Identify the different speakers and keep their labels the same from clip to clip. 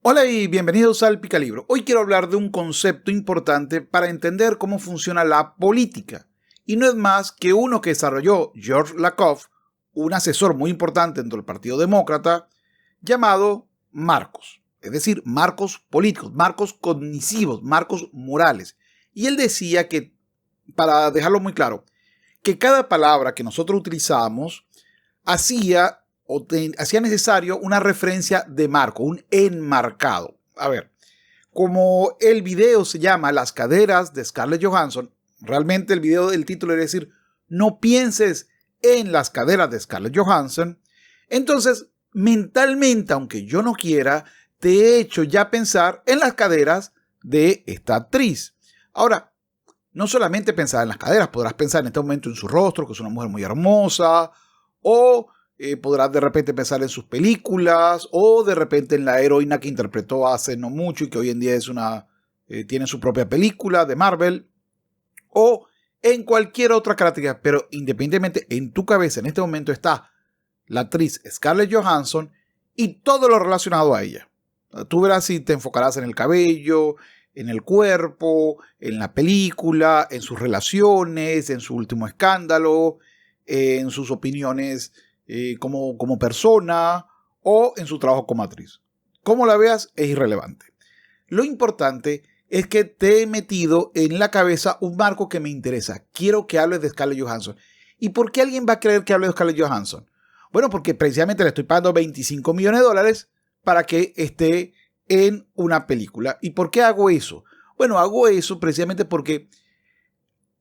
Speaker 1: Hola y bienvenidos al Picalibro. Hoy quiero hablar de un concepto importante para entender cómo funciona la política. Y no es más que uno que desarrolló George Lakoff, un asesor muy importante dentro del Partido Demócrata, llamado marcos. Es decir, marcos políticos, marcos cognitivos, marcos morales. Y él decía que, para dejarlo muy claro, que cada palabra que nosotros utilizamos hacía necesario una referencia de marco, un enmarcado. A ver, como el video se llama Las caderas de Scarlett Johansson, realmente el video, el título es decir, no pienses en las caderas de Scarlett Johansson. Entonces, mentalmente, aunque yo no quiera, te he hecho ya pensar en las caderas de esta actriz. Ahora, no solamente pensar en las caderas, podrás pensar en este momento en su rostro, que es una mujer muy hermosa, o podrás de repente pensar en sus películas, o de repente en la heroína que interpretó hace no mucho y que hoy en día tiene su propia película de Marvel, o en cualquier otra característica. Pero independientemente, en tu cabeza en este momento está la actriz Scarlett Johansson y todo lo relacionado a ella. Tú verás si te enfocarás en el cabello, en el cuerpo, en la película, en sus relaciones, en su último escándalo, en sus opiniones como persona o en su trabajo como actriz. Como la veas es irrelevante. Lo importante es que te he metido en la cabeza un marco que me interesa. Quiero que hables de Scarlett Johansson. ¿Y por qué alguien va a creer que hable de Scarlett Johansson? Bueno, porque precisamente le estoy pagando $25 millones para que esté en una película. ¿Y por qué hago eso? Bueno, hago eso precisamente porque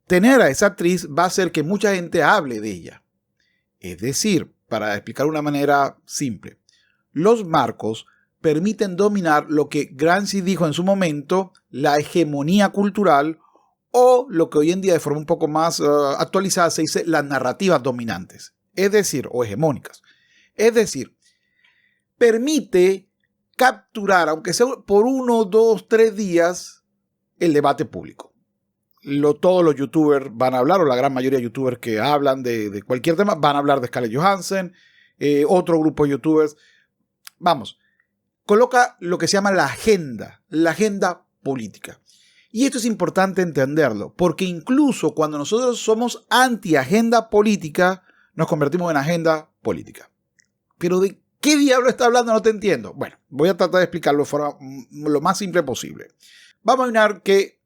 Speaker 1: tener a esa actriz va a hacer que mucha gente hable de ella. Es decir, para explicar de una manera simple, los marcos permiten dominar lo que Gramsci dijo en su momento, la hegemonía cultural, o lo que hoy en día de forma un poco más actualizada se dice las narrativas dominantes, es decir, o hegemónicas. Es decir, permite capturar, aunque sea por 1, 2, 3 días, el debate público. Todos los youtubers van a hablar, o la gran mayoría de youtubers que hablan de cualquier tema, van a hablar de Scarlett Johansson, otro grupo de youtubers. Vamos, coloca lo que se llama la agenda política. Y esto es importante entenderlo, porque incluso cuando nosotros somos anti-agenda política, nos convertimos en agenda política. Pero ¿de qué diablo está hablando? No te entiendo. Bueno, voy a tratar de explicarlo de forma lo más simple posible. Vamos a imaginar que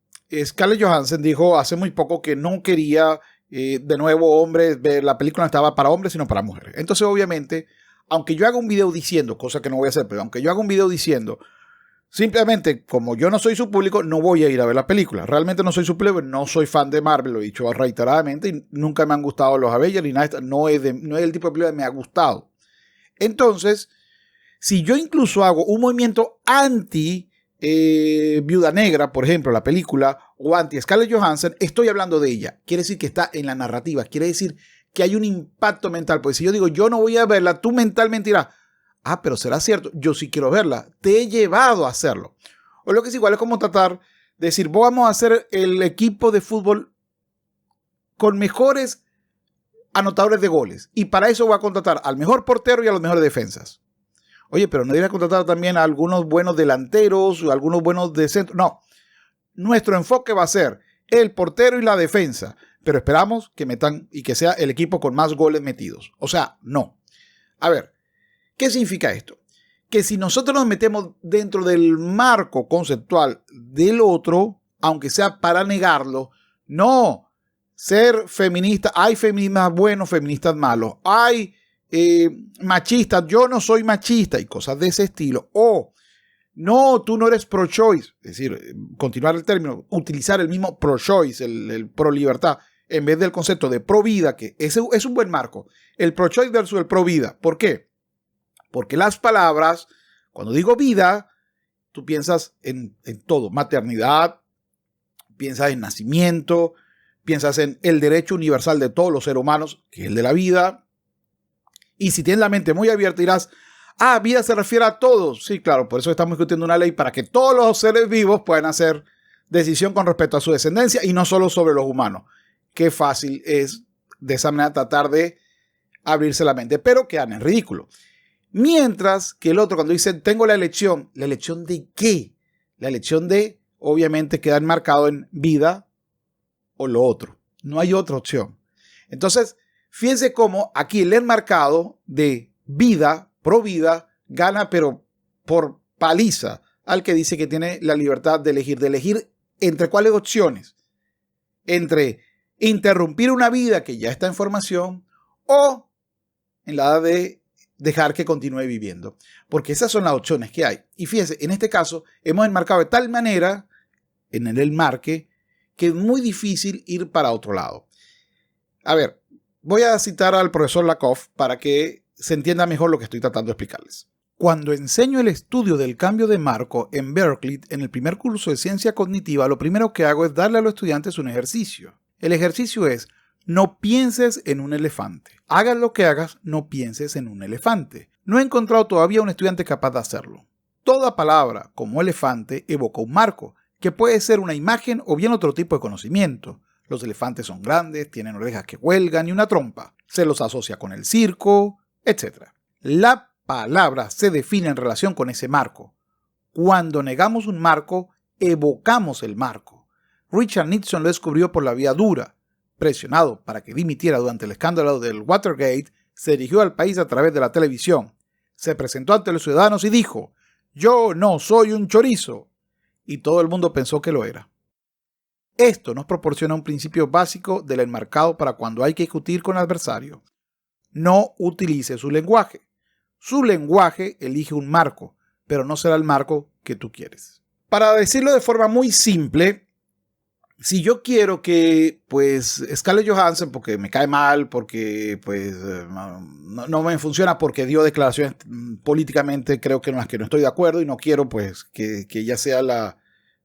Speaker 1: Scarlett Johansson dijo hace muy poco que no quería de nuevo hombres, la película no estaba para hombres sino para mujeres. Entonces obviamente, aunque yo haga un video diciendo, cosa que no voy a hacer, pero aunque yo haga un video diciendo, simplemente como yo no soy su público, no voy a ir a ver la película. Realmente no soy su público, no soy fan de Marvel, lo he dicho reiteradamente, y nunca me han gustado los Avengers ni nada, no es el tipo de película que me ha gustado. Entonces, si yo incluso hago un movimiento anti Viuda Negra, por ejemplo, la película, o anti Scarlett Johansson, estoy hablando de ella. Quiere decir que está en la narrativa, quiere decir que hay un impacto mental. Porque si yo digo, yo no voy a verla, tú mentalmente dirás, pero será cierto, yo sí quiero verla, te he llevado a hacerlo. O lo que es igual, es como tratar de decir, vamos a hacer el equipo de fútbol con mejores anotadores de goles, y para eso voy a contratar al mejor portero y a los mejores defensas. Oye, pero no debe contratar también a algunos buenos delanteros o algunos buenos de centro. No, nuestro enfoque va a ser el portero y la defensa, pero esperamos que metan y que sea el equipo con más goles metidos. O sea, no. A ver, ¿qué significa esto? Que si nosotros nos metemos dentro del marco conceptual del otro, aunque sea para negarlo, no. Ser feminista, hay feministas buenos, feministas malos, hay machistas, yo no soy machista y cosas de ese estilo. O no, tú no eres pro-choice, es decir, continuar el término, utilizar el mismo pro-choice, el pro-libertad, en vez del concepto de pro-vida, que ese es un buen marco. El pro-choice versus el pro-vida. ¿Por qué? Porque las palabras, cuando digo vida, tú piensas en todo, maternidad, piensas en nacimiento, piensas en el derecho universal de todos los seres humanos, que es el de la vida. Y si tienes la mente muy abierta dirás, vida se refiere a todos. Sí, claro, por eso estamos discutiendo una ley para que todos los seres vivos puedan hacer decisión con respecto a su descendencia y no solo sobre los humanos. Qué fácil es de esa manera tratar de abrirse la mente, pero quedan en ridículo. Mientras que el otro, cuando dice tengo ¿la elección de qué? La elección de, obviamente, queda enmarcado en vida o lo otro. No hay otra opción. Entonces, fíjense cómo aquí el enmarcado de vida, pro vida, gana, pero por paliza, al que dice que tiene la libertad de elegir entre cuáles opciones. Entre interrumpir una vida que ya está en formación o en la de dejar que continúe viviendo. Porque esas son las opciones que hay. Y fíjense, en este caso hemos enmarcado de tal manera en el enmarque que es muy difícil ir para otro lado. A ver, voy a citar al profesor Lakoff para que se entienda mejor lo que estoy tratando de explicarles. Cuando enseño el estudio del cambio de marco en Berkeley, en el primer curso de ciencia cognitiva, lo primero que hago es darle a los estudiantes un ejercicio. El ejercicio es: no pienses en un elefante. Hagas lo que hagas, no pienses en un elefante. No he encontrado todavía un estudiante capaz de hacerlo. Toda palabra, como elefante, evoca un marco, que puede ser una imagen o bien otro tipo de conocimiento. Los elefantes son grandes, tienen orejas que huelgan y una trompa. Se los asocia con el circo, etc. La palabra se define en relación con ese marco. Cuando negamos un marco, evocamos el marco. Richard Nixon lo descubrió por la vía dura. Presionado para que dimitiera durante el escándalo del Watergate, se dirigió al país a través de la televisión. Se presentó ante los ciudadanos y dijo: «Yo no soy un chorizo». Y todo el mundo pensó que lo era. Esto nos proporciona un principio básico del enmarcado para cuando hay que discutir con el adversario. No utilice su lenguaje. Su lenguaje elige un marco, pero no será el marco que tú quieres. Para decirlo de forma muy simple, si yo quiero que, pues, Scarlett Johansson, porque me cae mal, porque, pues, no me funciona, porque dio declaraciones políticamente, creo que en las que no estoy de acuerdo, y no quiero, pues, que ella sea la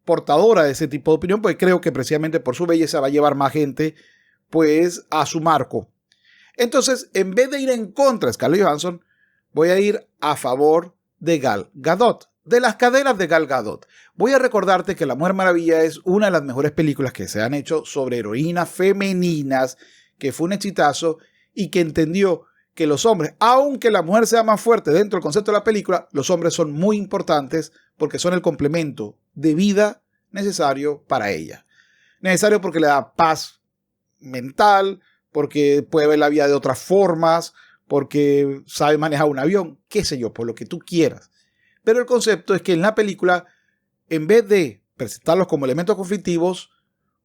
Speaker 1: portadora de ese tipo de opinión, pues creo que precisamente por su belleza va a llevar más gente, pues, a su marco. Entonces, en vez de ir en contra de Scarlett Johansson, voy a ir a favor de Gal Gadot, de las caderas de Gal Gadot. Voy a recordarte que La Mujer Maravilla es una de las mejores películas que se han hecho sobre heroínas femeninas, que fue un exitazo y que entendió que los hombres, aunque la mujer sea más fuerte dentro del concepto de la película, los hombres son muy importantes porque son el complemento de vida necesario para ella. Necesario porque le da paz mental, porque puede ver la vida de otras formas, porque sabe manejar un avión, qué sé yo, por lo que tú quieras. Pero el concepto es que en la película, en vez de presentarlos como elementos conflictivos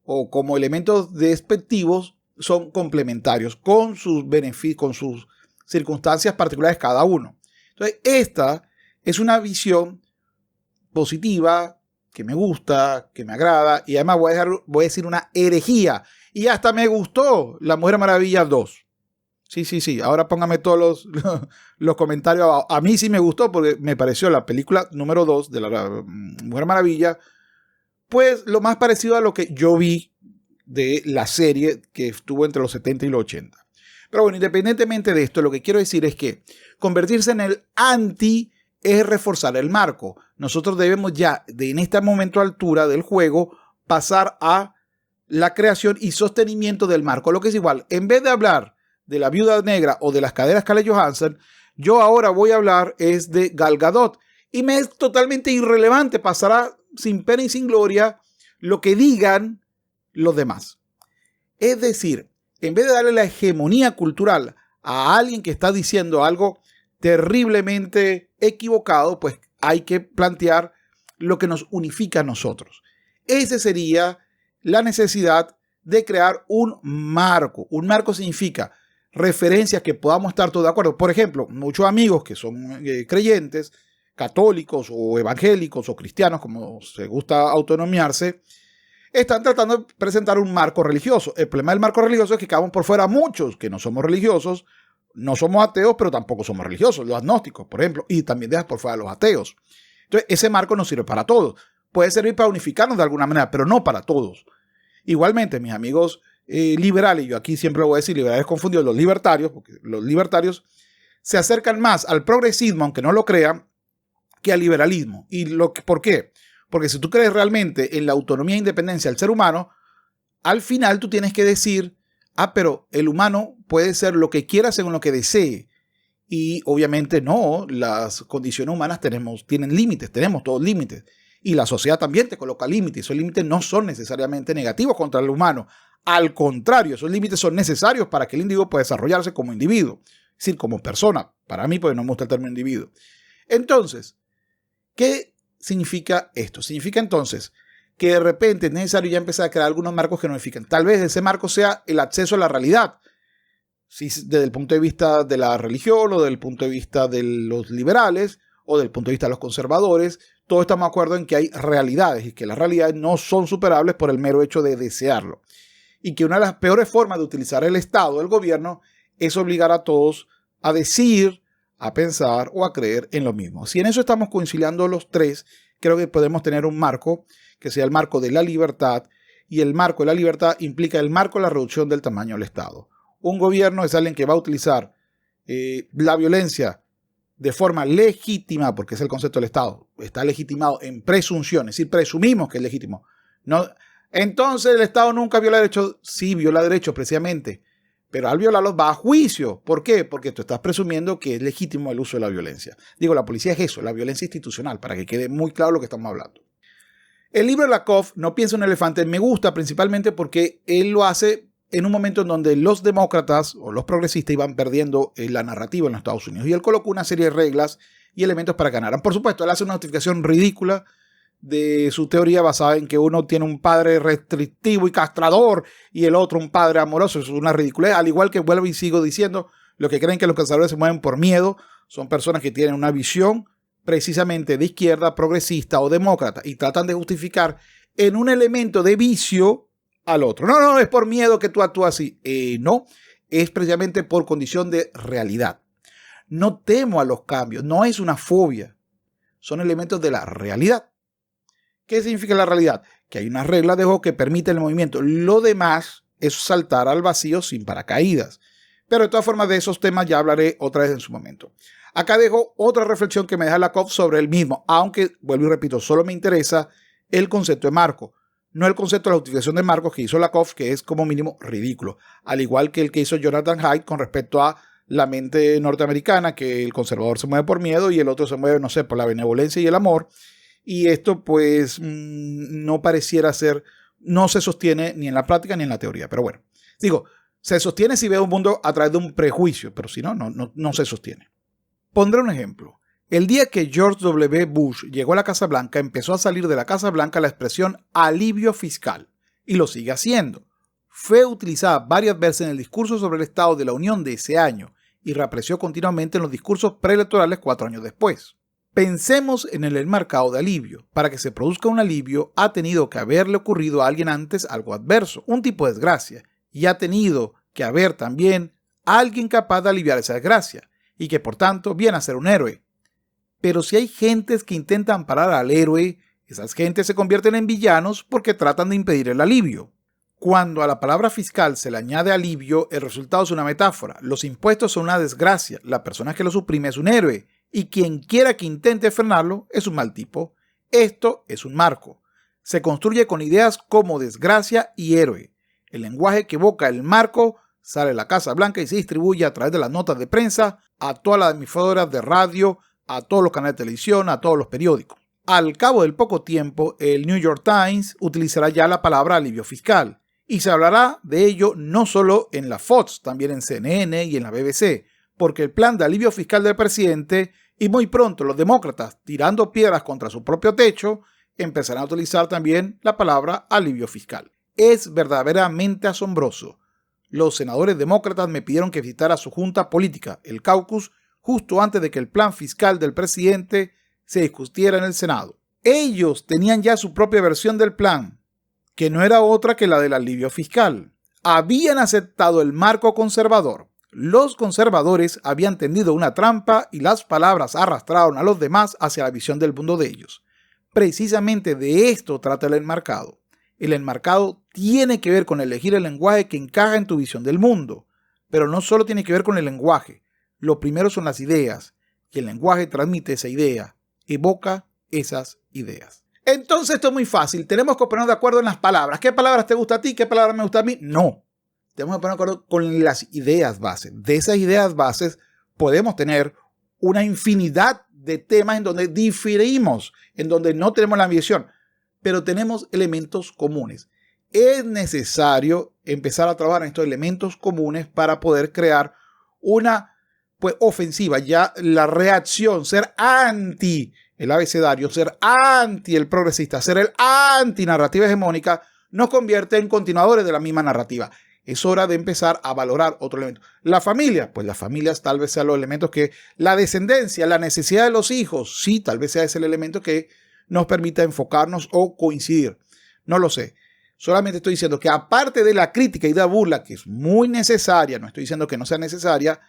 Speaker 1: o como elementos despectivos, son complementarios con sus beneficios, con sus circunstancias particulares cada uno. Entonces, esta es una visión positiva, que me gusta, que me agrada, y además voy a decir una herejía. Y hasta me gustó La Mujer Maravilla 2. Sí. Ahora póngame todos los comentarios abajo. A mí sí me gustó porque me pareció la película número 2 de la Mujer Maravilla, pues lo más parecido a lo que yo vi de la serie que estuvo entre los 70 y los 80. Pero bueno, independientemente de esto, lo que quiero decir es que convertirse en el anti es reforzar el marco. Nosotros debemos ya, en este momento altura del juego, pasar a la creación y sostenimiento del marco. Lo que es igual, en vez de hablar de la Viuda Negra o de las caderas Scarlett Johansson, yo ahora voy a hablar es de Gal Gadot. Y me es totalmente irrelevante, pasará sin pena y sin gloria lo que digan los demás. Es decir, en vez de darle la hegemonía cultural a alguien que está diciendo algo terriblemente equivocado, pues hay que plantear lo que nos unifica a nosotros. Esa sería la necesidad de crear un marco. Un marco significa referencias que podamos estar todos de acuerdo. Por ejemplo, muchos amigos que son creyentes, católicos o evangélicos o cristianos, como se gusta autonomiarse, están tratando de presentar un marco religioso. El problema del marco religioso es que quedamos por fuera muchos que no somos religiosos, no somos ateos, pero tampoco somos religiosos, los agnósticos, por ejemplo, y también dejas por fuera a los ateos. Entonces, ese marco no sirve para todos. Puede servir para unificarnos de alguna manera, pero no para todos. Igualmente, mis amigos liberales, yo aquí siempre lo voy a decir, liberales confundidos, los libertarios, porque los libertarios se acercan más al progresismo, aunque no lo crean, que al liberalismo. ¿Por qué? Porque si tú crees realmente en la autonomía e independencia del ser humano, al final tú tienes que decir, pero el humano puede ser lo que quiera según lo que desee. Y obviamente no, las condiciones humanas tienen límites, tenemos todos límites. Y la sociedad también te coloca límites. Esos límites no son necesariamente negativos contra el humano. Al contrario, esos límites son necesarios para que el individuo pueda desarrollarse como individuo. Es decir, como persona. Para mí, porque no me gusta el término individuo. Entonces, ¿qué significa esto? Significa entonces que de repente es necesario ya empezar a crear algunos marcos que nos edifiquen. Tal vez ese marco sea el acceso a la realidad. Si desde el punto de vista de la religión o desde el punto de vista de los liberales o desde el punto de vista de los conservadores, todos estamos de acuerdo en que hay realidades y que las realidades no son superables por el mero hecho de desearlo. Y que una de las peores formas de utilizar el Estado, el gobierno, es obligar a todos a decir, a pensar o a creer en lo mismo. Si en eso estamos conciliando los tres, creo que podemos tener un marco que sea el marco de la libertad, y el marco de la libertad implica el marco de la reducción del tamaño del Estado. Un gobierno es alguien que va a utilizar la violencia de forma legítima, porque es el concepto del Estado, está legitimado en presunción, es decir, presumimos que es legítimo. No, entonces el Estado nunca viola derechos, sí viola derechos precisamente, pero al violarlos va a juicio. ¿Por qué? Porque tú estás presumiendo que es legítimo el uso de la violencia. Digo, la policía es eso, la violencia institucional, para que quede muy claro lo que estamos hablando. El libro de Lakoff, No piensa un elefante, me gusta principalmente porque él lo hace en un momento en donde los demócratas o los progresistas iban perdiendo la narrativa en los Estados Unidos. Y él colocó una serie de reglas y elementos para que ganaran. Por supuesto, él hace una notificación ridícula de su teoría basada en que uno tiene un padre restrictivo y castrador y el otro un padre amoroso. Eso es una ridiculez. Al igual que vuelvo y sigo diciendo, los que creen que los conservadores se mueven por miedo son personas que tienen una visión precisamente de izquierda, progresista o demócrata y tratan de justificar en un elemento de vicio al otro. No, es por miedo que tú actúas así. No, es precisamente por condición de realidad. No temo a los cambios, no es una fobia, son elementos de la realidad. ¿Qué significa la realidad? Que hay una regla de juego que permite el movimiento. Lo demás es saltar al vacío sin paracaídas. Pero de todas formas de esos temas ya hablaré otra vez en su momento. Acá dejo otra reflexión que me deja Lakoff sobre el mismo, aunque, vuelvo y repito, solo me interesa el concepto de marco, no el concepto de la utilización de marcos que hizo Lakoff, que es como mínimo ridículo, al igual que el que hizo Jonathan Haidt con respecto a la mente norteamericana, que el conservador se mueve por miedo y el otro se mueve, no sé, por la benevolencia y el amor, y esto pues no pareciera ser, no se sostiene ni en la práctica ni en la teoría, pero bueno, digo, se sostiene si veo un mundo a través de un prejuicio, pero si no, no se sostiene. Pondré un ejemplo. El día que George W. Bush llegó a la Casa Blanca, empezó a salir de la Casa Blanca la expresión alivio fiscal, y lo sigue haciendo. Fue utilizada varias veces en el discurso sobre el Estado de la Unión de ese año, y reapareció continuamente en los discursos preelectorales 4 años después. Pensemos en el enmarcado de alivio. Para que se produzca un alivio, ha tenido que haberle ocurrido a alguien antes algo adverso, un tipo de desgracia, y ha tenido que haber también alguien capaz de aliviar esa desgracia, y que por tanto viene a ser un héroe. Pero si hay gentes que intentan parar al héroe, esas gentes se convierten en villanos porque tratan de impedir el alivio. Cuando a la palabra fiscal se le añade alivio, el resultado es una metáfora. Los impuestos son una desgracia, la persona que lo suprime es un héroe, y quien quiera que intente frenarlo es un mal tipo. Esto es un marco. Se construye con ideas como desgracia y héroe. El lenguaje que evoca el marco sale de la Casa Blanca y se distribuye a través de las notas de prensa a todas las emisoras de radio, a todos los canales de televisión, a todos los periódicos. Al cabo del poco tiempo, el New York Times utilizará ya la palabra alivio fiscal, y se hablará de ello no solo en la Fox, también en CNN y en la BBC, porque el plan de alivio fiscal del presidente, y muy pronto los demócratas, tirando piedras contra su propio techo, empezarán a utilizar también la palabra alivio fiscal. Es verdaderamente asombroso. Los senadores demócratas me pidieron que visitara su junta política, el caucus, justo antes de que el plan fiscal del presidente se discutiera en el Senado. Ellos tenían ya su propia versión del plan, que no era otra que la del alivio fiscal. Habían aceptado el marco conservador. Los conservadores habían tendido una trampa y las palabras arrastraron a los demás hacia la visión del mundo de ellos. Precisamente de esto trata el enmarcado. El enmarcado tiene que ver con elegir el lenguaje que encaja en tu visión del mundo, pero no solo tiene que ver con el lenguaje. Lo primero son las ideas, y el lenguaje transmite esa idea, evoca esas ideas. Entonces esto es muy fácil, tenemos que ponernos de acuerdo en las palabras. ¿Qué palabras te gusta a ti? ¿Qué palabras me gusta a mí? No. Tenemos que poner de acuerdo con las ideas bases. De esas ideas bases podemos tener una infinidad de temas en donde diferimos, en donde no tenemos la visión, pero tenemos elementos comunes. Es necesario empezar a trabajar en estos elementos comunes para poder crear una ofensiva, ya la reacción, ser anti el abecedario, ser anti el progresista, ser el anti narrativa hegemónica, nos convierte en continuadores de la misma narrativa. Es hora de empezar a valorar otro elemento. La familia, pues las familias tal vez sean los elementos que, la descendencia, la necesidad de los hijos, sí, tal vez sea ese el elemento que nos permita enfocarnos o coincidir. No lo sé. Solamente estoy diciendo que aparte de la crítica y de la burla, que es muy necesaria, no estoy diciendo que no sea necesaria,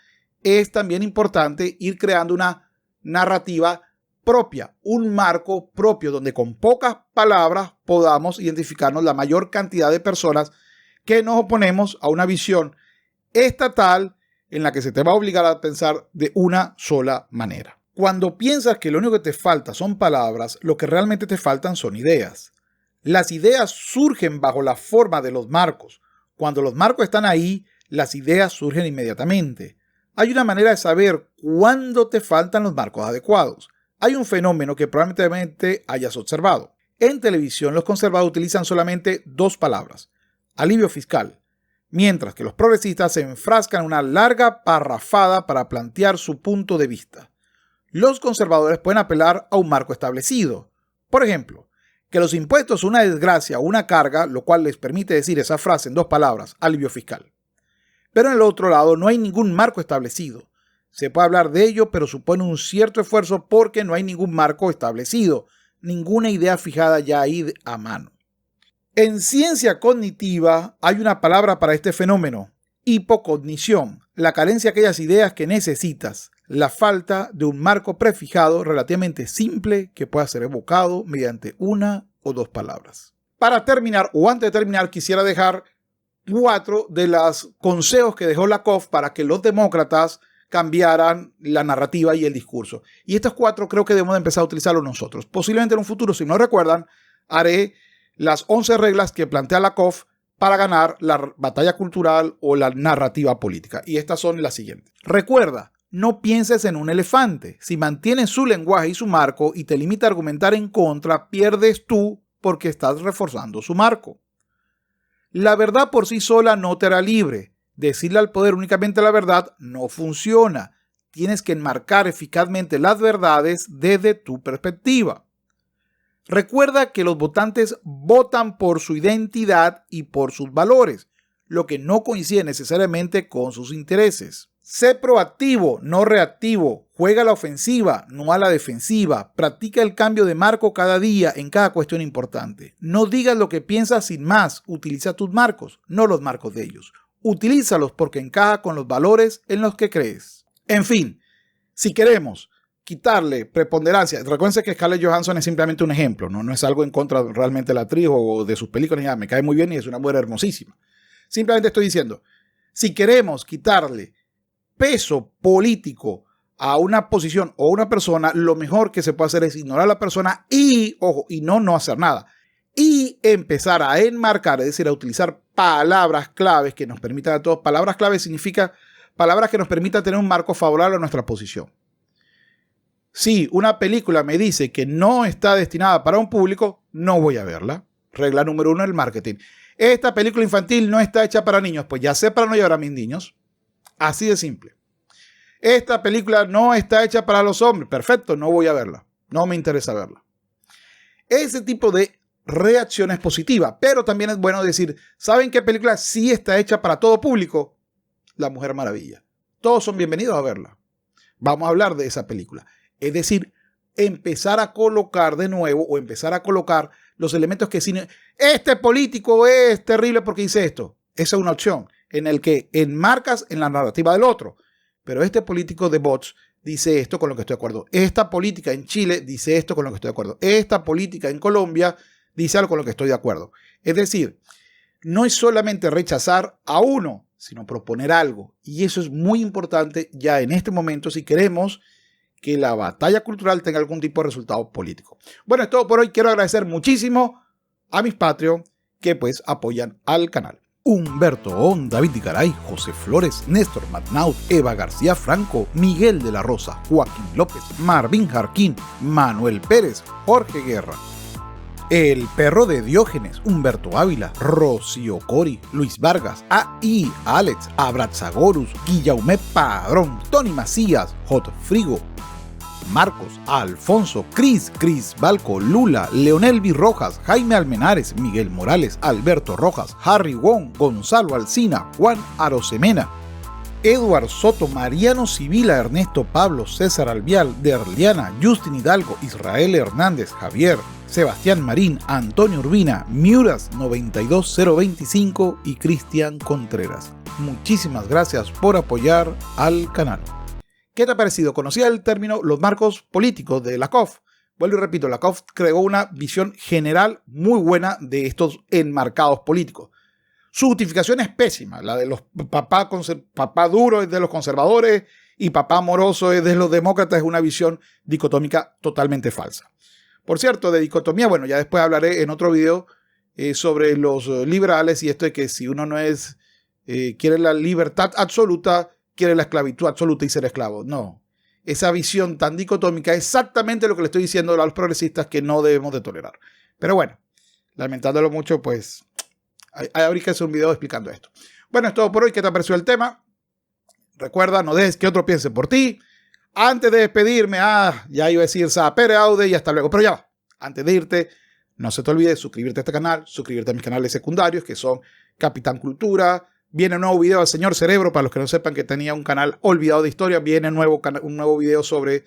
Speaker 1: es también importante ir creando una narrativa propia, un marco propio donde con pocas palabras podamos identificarnos la mayor cantidad de personas que nos oponemos a una visión estatal en la que se te va a obligar a pensar de una sola manera. Cuando piensas que lo único que te falta son palabras, lo que realmente te faltan son ideas. Las ideas surgen bajo la forma de los marcos. Cuando los marcos están ahí, las ideas surgen inmediatamente. Hay una manera de saber cuándo te faltan los marcos adecuados. Hay un fenómeno que probablemente hayas observado. En televisión, los conservadores utilizan solamente dos palabras: alivio fiscal, mientras que los progresistas se enfrascan en una larga parrafada para plantear su punto de vista. Los conservadores pueden apelar a un marco establecido. Por ejemplo, que los impuestos son una desgracia o una carga, lo cual les permite decir esa frase en dos palabras: alivio fiscal. Pero en el otro lado no hay ningún marco establecido. Se puede hablar de ello, pero supone un cierto esfuerzo porque no hay ningún marco establecido, ninguna idea fijada ya ahí a mano. En ciencia cognitiva hay una palabra para este fenómeno: hipocognición, la carencia de aquellas ideas que necesitas, la falta de un marco prefijado relativamente simple que pueda ser evocado mediante una o dos palabras. Para terminar, o antes de terminar, quisiera dejar 4 de los consejos que dejó Lakoff para que los demócratas cambiaran la narrativa y el discurso. Y estos 4 creo que debemos de empezar a utilizarlos nosotros. Posiblemente en un futuro, si no recuerdan, haré las 11 reglas que plantea Lakoff para ganar la batalla cultural o la narrativa política. Y estas son las siguientes. Recuerda, no pienses en un elefante. Si mantienes su lenguaje y su marco y te limita a argumentar en contra, pierdes tú porque estás reforzando su marco. La verdad por sí sola no te hará libre. Decirle al poder únicamente la verdad no funciona. Tienes que enmarcar eficazmente las verdades desde tu perspectiva. Recuerda que los votantes votan por su identidad y por sus valores, lo que no coincide necesariamente con sus intereses. Sé proactivo, no reactivo. Juega a la ofensiva, no a la defensiva. Practica el cambio de marco cada día en cada cuestión importante. No digas lo que piensas sin más. Utiliza tus marcos, no los marcos de ellos. Utilízalos porque encaja con los valores en los que crees. En fin, si queremos quitarle preponderancia, recuerden que Scarlett Johansson es simplemente un ejemplo, no es algo en contra realmente de la actriz o de sus películas, ni nada. Me cae muy bien y es una mujer hermosísima. Simplemente estoy diciendo, si queremos quitarle peso político a una posición o a una persona, lo mejor que se puede hacer es ignorar a la persona y, ojo, y no hacer nada. Y empezar a enmarcar, es decir, a utilizar palabras claves que nos permitan a todos. Palabras claves significa palabras que nos permitan tener un marco favorable a nuestra posición. Si una película me dice que no está destinada para un público, no voy a verla. Regla número 1 del marketing. Esta película infantil no está hecha para niños, pues ya sé para no llevar a mis niños. Así de simple. Esta película no está hecha para los hombres. Perfecto, no voy a verla. No me interesa verla. Ese tipo de reacción es positiva, pero también es bueno decir, ¿saben qué película sí está hecha para todo público? La Mujer Maravilla. Todos son bienvenidos a verla. Vamos a hablar de esa película. Es decir, empezar a colocar de nuevo o empezar a colocar los elementos que cine. Este político es terrible porque dice esto. Esa es una opción en el que enmarcas en la narrativa del otro. Pero este político de bots dice esto con lo que estoy de acuerdo. Esta política en Chile dice esto con lo que estoy de acuerdo. Esta política en Colombia dice algo con lo que estoy de acuerdo. Es decir, no es solamente rechazar a uno, sino proponer algo. Y eso es muy importante ya en este momento si queremos que la batalla cultural tenga algún tipo de resultado político. Bueno, es todo por hoy. Quiero agradecer muchísimo a mis Patreon que pues apoyan al canal. Humberto On, David Garay, José Flores, Néstor Matnaut, Eva García Franco, Miguel de la Rosa, Joaquín López, Marvin Jarquín, Manuel Pérez, Jorge Guerra. El Perro de Diógenes, Humberto Ávila, Rocío Cori, Luis Vargas, A.I. Alex, Abrazagorus, Guillaume Padrón, Tony Macías, Hot Frigo, Marcos, Alfonso, Cris Balco, Lula, Leonel V. Rojas, Jaime Almenares, Miguel Morales, Alberto Rojas, Harry Wong, Gonzalo Alsina, Juan Arosemena, Eduard Soto, Mariano Sibila, Ernesto Pablo, César Alvial, Derliana, Justin Hidalgo, Israel Hernández, Javier, Sebastián Marín, Antonio Urbina, Miuras 92025 y Cristian Contreras. Muchísimas gracias por apoyar al canal. ¿Qué te ha parecido? ¿Conocía el término los marcos políticos de Lakoff? Vuelvo y repito, Lakoff creó una visión general muy buena de estos enmarcados políticos. Su justificación es pésima, la de los papá duro es de los conservadores y papá amoroso es de los demócratas, es una visión dicotómica totalmente falsa. Por cierto, de dicotomía, bueno, ya después hablaré en otro video sobre los liberales y esto de que si uno no es, quiere la libertad absoluta, quiere la esclavitud absoluta y ser esclavo. No, esa visión tan dicotómica es exactamente lo que le estoy diciendo a los progresistas que no debemos de tolerar. Pero bueno, lamentándolo mucho, pues habría que hacer un video explicando esto. Bueno, es todo por hoy. ¿Qué te pareció el tema? Recuerda, no dejes que otro piense por ti. Antes de despedirme, ya iba a decir Sapere Aude y hasta luego. Pero ya va. Antes de irte, no se te olvide suscribirte a este canal, suscribirte a mis canales secundarios, que son Capitán Cultura. Viene un nuevo video del Señor Cerebro, para los que no sepan que tenía un canal olvidado de historia. Viene un nuevo video sobre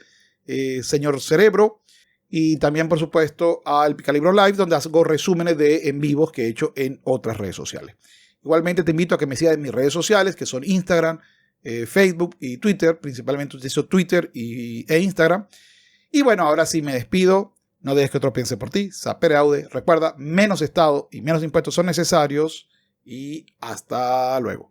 Speaker 1: Señor Cerebro. Y también, por supuesto, al Picalibro Live, donde hago resúmenes de en vivos que he hecho en otras redes sociales. Igualmente te invito a que me sigas en mis redes sociales, que son Instagram, Facebook y Twitter. Principalmente utilizo Twitter e Instagram. Y bueno, ahora sí me despido. No dejes que otro piense por ti. Sapere Aude. Recuerda, menos Estado y menos impuestos son necesarios. Y hasta luego.